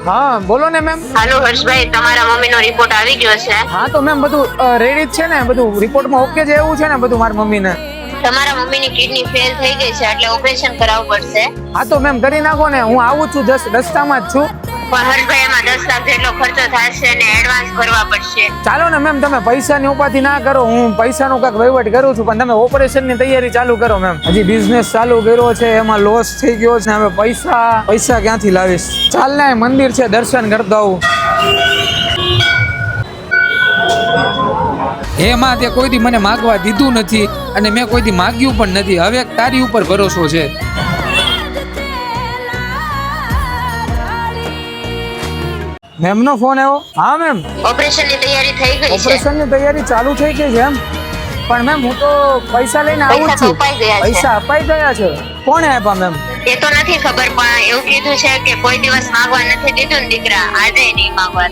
હા બોલો ને મેમ. હાલો હર્ષભાઈ, તમારા મમ્મીનો રિપોર્ટ આવી ગયો છે. હા તો મેમ બધું રેડી જ છે ને, બધું રિપોર્ટમાં ઓકે છે એવું છે ને બધું મારી મમ્મીને? તમારા મમ્મીની કિડની ફેલ થઈ ગઈ છે એટલે ઓપરેશન કરાવવું પડશે. હા તો મેમ કરી નાખો ને, હું આવું છું, જસ્ટ રસ્તામાં જ છું. પણ હર્ષભાઈ, એમાં 10 લાખ જેટલો ખર્ચો થશે ને એડવાન્સ ભરવા પડશે. ચાલો ને મેમ, તમે પૈસાની ઉપાધિ ના કરો, હું પૈસાનો કાંઈક વહીવટ કરું છું, પણ તમે ઓપરેશનની તૈયારી ચાલુ કરો મેમ. હજી બિઝનેસ ચાલુ કર્યો છે, એમાં લોસ થઈ ગયો છે, હવે પૈસા ક્યાંથી લાવીશ? ચાલ ને, મંદિર છે, દર્શન કરતા આવું. હે માં, તે કોઈ દી મને માગવા દીધું નથી અને મેં કોઈ દી માગ્યું પણ નથી. હવે તારી ઉપર ભરોસો છે. મેમ નો ફોન આવ્યો. હા મેમ, ઓપરેશનની તૈયારી થઈ ગઈ છે. ઓપરેશનની તૈયારી ચાલુ થઈ ગઈ છે એમ? પણ મેમ હું તો પૈસા લઈને આવું જ છું. પૈસા અપાઈ ગયા છે? કોણે આપ્યા મેમ? એ તો નથી ખબર, પણ એવું કીધું છે કે કોઈ દિવસ માંગવા નથી દીધું ને દીકરા, આજે નહીં માંગવા.